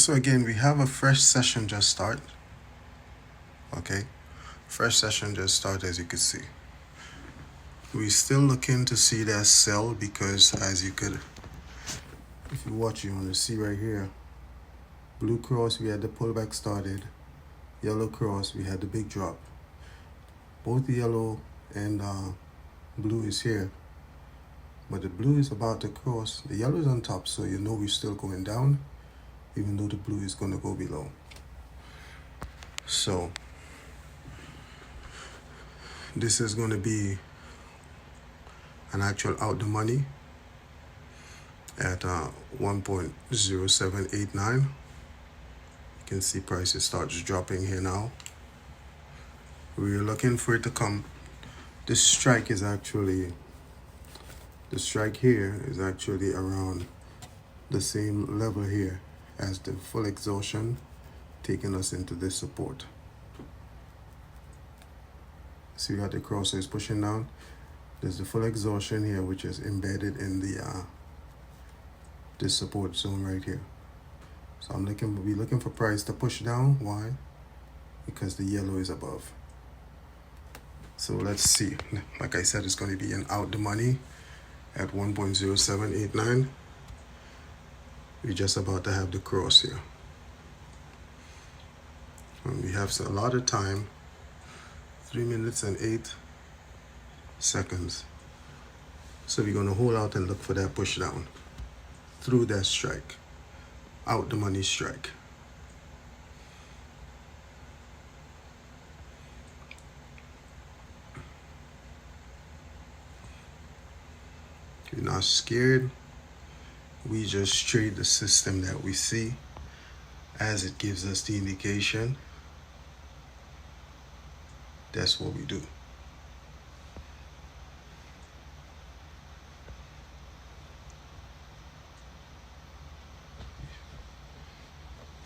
So again, we have a fresh session just start. Okay, fresh session just start, as you can see. We're still looking to see that sell because, as you could, if you watch, you want to see right here, blue cross, we had the pullback started. Yellow cross, we had the big drop. Both the yellow and blue is here, but the blue is about to cross. The yellow is on top, so you know we're still going down, even though the blue is going to go below. So this is going to be an actual out the money at 1.0789. You can see prices starts dropping here now. We're looking for it to come. This strike is actually, the strike here is actually around the same level here as the full exhaustion, taking us into this support. See how the crosser is pushing down? There's the full exhaustion here, which is embedded in the this support zone right here. So we're looking for price to push down. Why? Because the yellow is above. So let's see. Like I said, it's going to be an out the money at 1.0789. We're just about to have the cross here. And we have a lot of time, 3 minutes and 8 seconds. So we're going to hold out and look for that push down through that strike, out the money strike. We're not scared. We just trade the system that we see as it gives us the indication. That's what we do.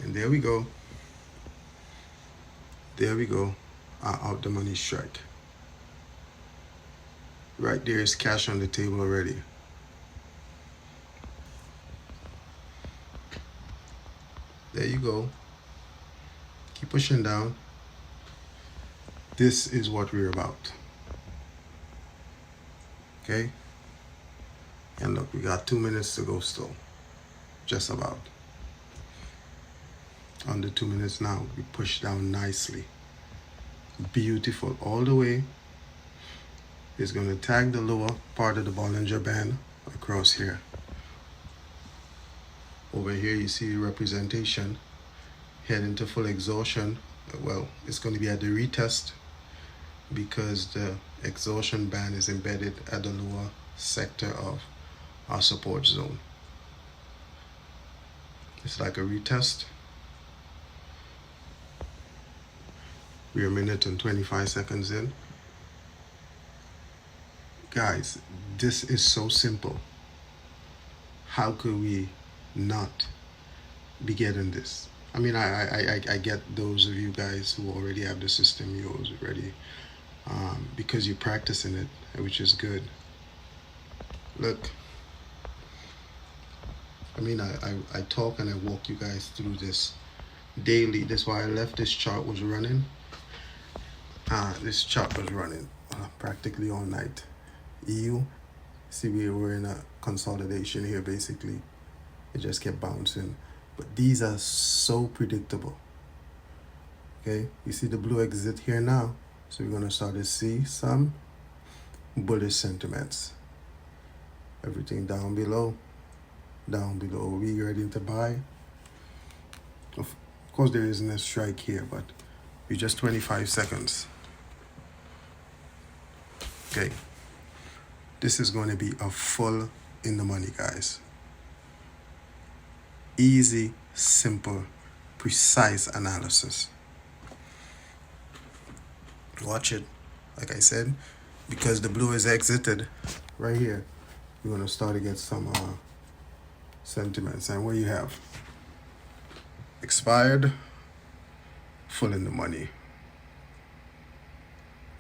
And there we go. There we go. Our out the money strike. Right there is cash on the table already. There you go. Keep pushing down. This is what we're about. Okay? And look, we got 2 minutes to go still. Just about. Under 2 minutes now. We push down nicely. Beautiful. All the way. It's going to tag the lower part of the Bollinger Band across here. Over here you see the representation heading to full exhaustion. Well, it's going to be at the retest because the exhaustion band is embedded at the lower sector of our support zone. It's like a retest. We're a minute and 25 seconds in. Guys, this is so simple. How could we not be getting this? I mean, I get those of you guys who already have the system, you already, because you're practicing it, which is good. Look, I mean, I talk and I walk you guys through this daily. That's why I left this chart was running. This chart was running practically all night. EU, see, we were in a consolidation here basically. It just kept bouncing. But these are so predictable. Okay, you see the blue exit here now. So we're gonna start to see some bullish sentiments. Everything down below. Down below. Are we ready to buy? Of course there isn't a strike here, but we're just 25 seconds. Okay. This is going to be a full in the money, guys. Easy, simple, precise analysis. Watch it. Like I said, because the blue is exited right here, you're going to start to get some sentiments. And what you have? Expired, full in the money.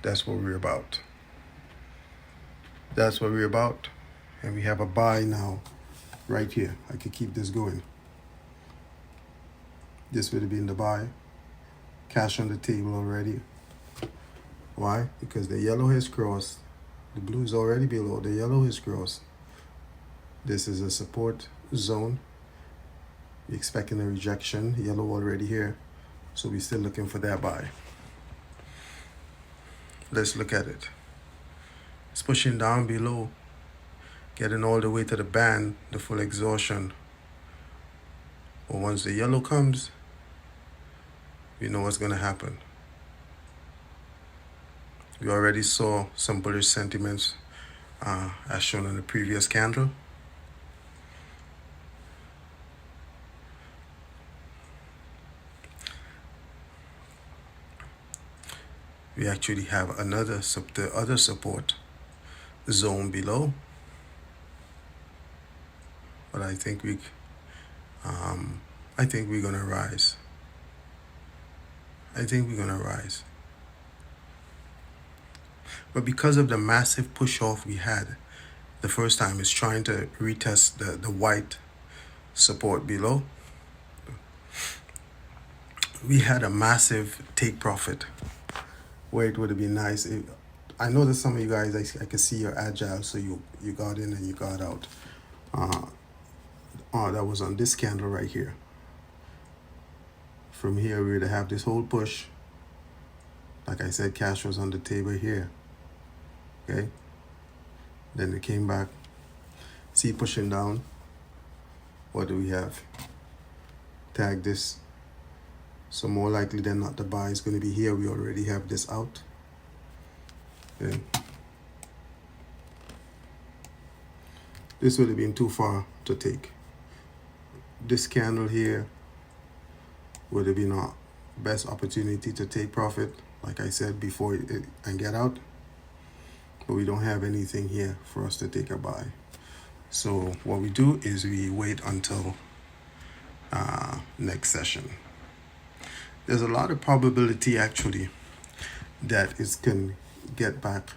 That's what we're about. That's what we're about. And we have a buy now right here. I could keep this going. This would have been the buy. Cash on the table already. Why? Because the yellow has crossed. The blue is already below. The yellow is crossed. This is a support zone. We're expecting a rejection. Yellow already here. So we're still looking for that buy. Let's look at it. It's pushing down below, getting all the way to the band, the full exhaustion. But once the yellow comes, we know what's going to happen. We already saw some bullish sentiments as shown in the previous candle. We actually have the other support zone below, but I think we're gonna rise. But because of the massive push off we had the first time, it's trying to retest the white support below. We had a massive take profit where it would have been nice. I know that some of you guys, I can see you're agile, so you got in and you got out. That was on this candle right here. From here, we would have this whole push. Like I said, cash was on the table here. Okay. Then it came back. See, pushing down. What do we have? Tag this. So more likely than not, the buy is going to be here. We already have this out. Okay. This would have been too far to take. This candle here would have been our best opportunity to take profit, like I said before, and get out. But we don't have anything here for us to take a buy. So what we do is we wait until next session. There's a lot of probability actually that it can get back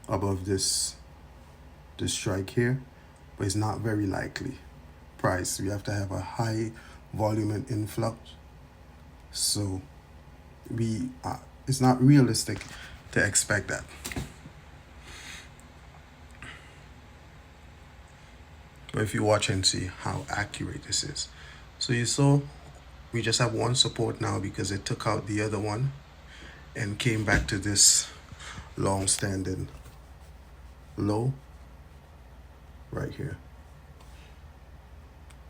above this strike here, but it's not very likely. Price, we have to have a high volume and influx, so it's not realistic to expect that. But if you watch and see how accurate this is. So you saw we just have one support now because it took out the other one and came back to this long-standing low right here.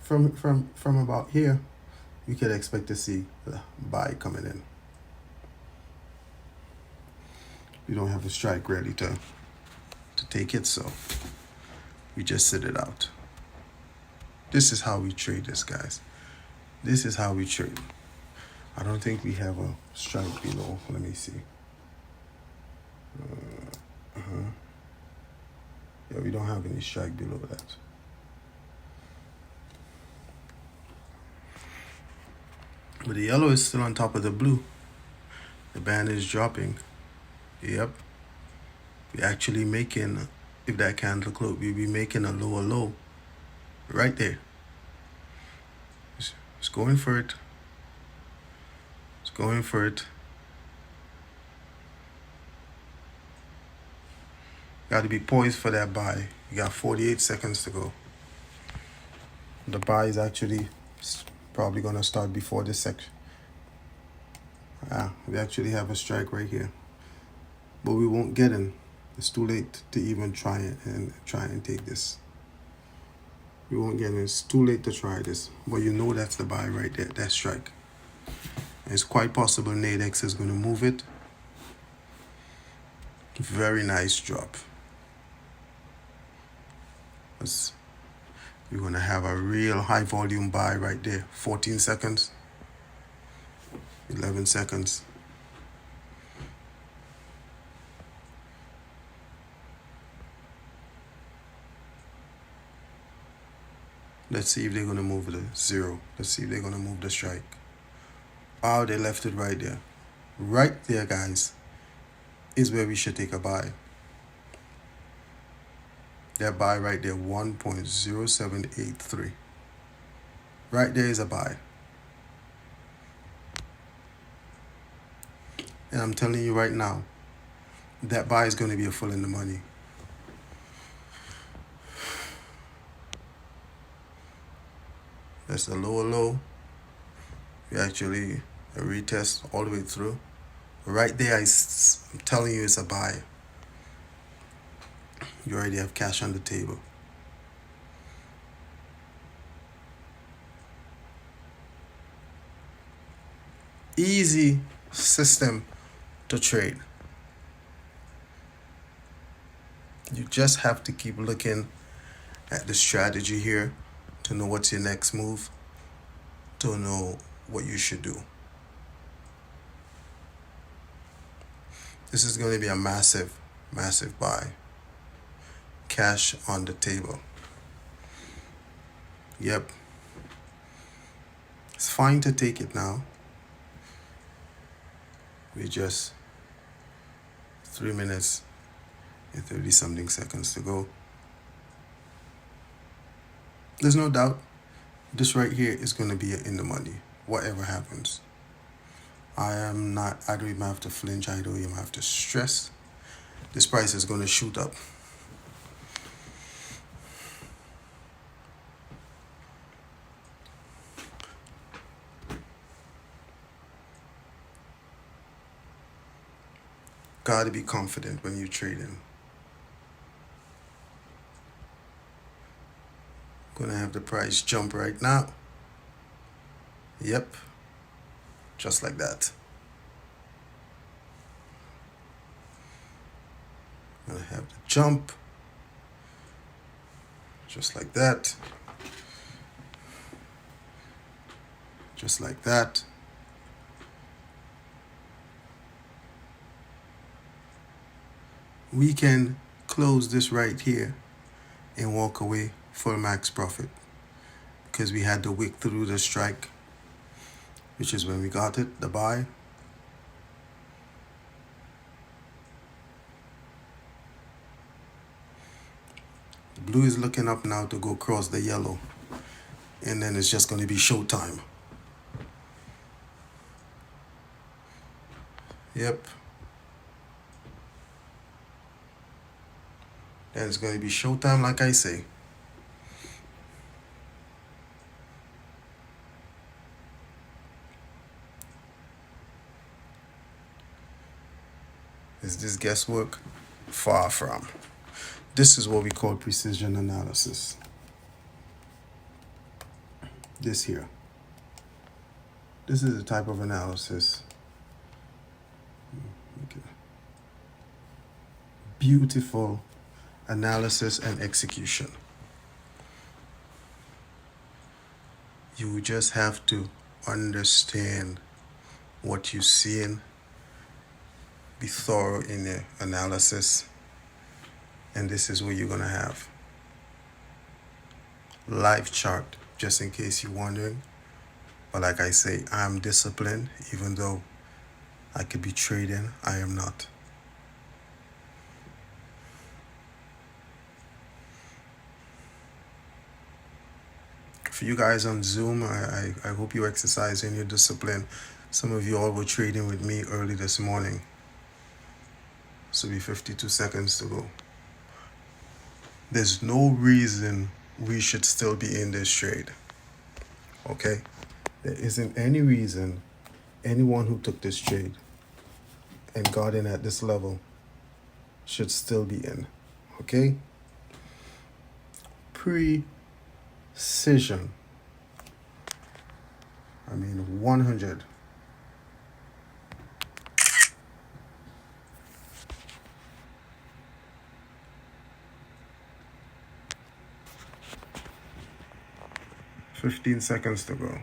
From about here, you could expect to see the buy coming in. We don't have a strike ready to take it, so we just sit it out. This is how we trade this, guys. This is how we trade. I don't think we have a strike below. Let me see. Yeah, we don't have any strike below that. But the yellow is still on top of the blue. The band is dropping. Yep. We're actually making, if that candle close, we'll be making a lower low right there. It's going for it. It's going for it. Got to be poised for that buy. You got 48 seconds to go. The buy is actually probably going to start before this section. We actually have a strike right here, but we won't get in. It's too late to even try and take this. We won't get in. It's too late to try this, but you know that's the buy right there, that strike. And it's quite possible Nadex is going to move it. Very nice drop. We're going to have a real high volume buy right there. 14 seconds. 11 seconds. Let's see if they're going to move the zero. Let's see if they're going to move the strike. Oh, they left it right there. Right there, guys, is where we should take a buy. That buy right there, 1.0783. Right there is a buy. And I'm telling you right now, that buy is going to be a full in the money. That's the lower low. You actually retest all the way through. Right there, I'm telling you, it's a buy. You already have cash on the table. Easy system to trade. You just have to keep looking at the strategy here to know what's your next move, to know what you should do. This is going to be a massive, massive buy. Cash on the table. Yep. It's fine to take it now. We just 3 minutes and 30 something seconds to go. There's no doubt this right here is going to be in the money, whatever happens. I don't even have to flinch. I don't even have to stress. This price is going to shoot up. Gotta be confident when you're trading. Gonna have the price jump right now. Yep. Just like that. Gonna have the jump. Just like that. Just like that. We can close this right here and walk away for max profit because we had the wick through the strike, which is when we got it, the buy. The blue is looking up now to go across the yellow, and then it's just going to be showtime. Yep. Then it's going to be showtime, like I say. Is this guesswork? Far from. This is what we call precision analysis. This here. This is a type of analysis. Beautiful analysis and execution. You just have to understand what you're seeing, be thorough in the analysis, and this is what you're gonna have. Live chart, just in case you're wondering. But like I say, I'm disciplined, even though I could be trading, I am not. For you guys on Zoom, I hope you exercise in your discipline. Some of you all were trading with me early this morning. So be 52 seconds to go. There's no reason we should still be in this trade. Okay? There isn't any reason anyone who took this trade and got in at this level should still be in. Okay? Precision. 100. $15 seconds to go.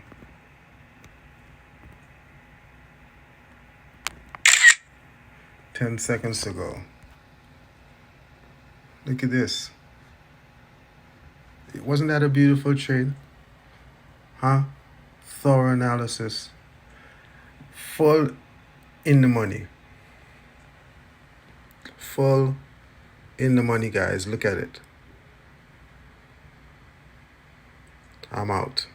10 seconds to go. Look at this. Wasn't that a beautiful trade? Huh? Thorough analysis. Full in the money. Full in the money, guys. Look at it. I'm out.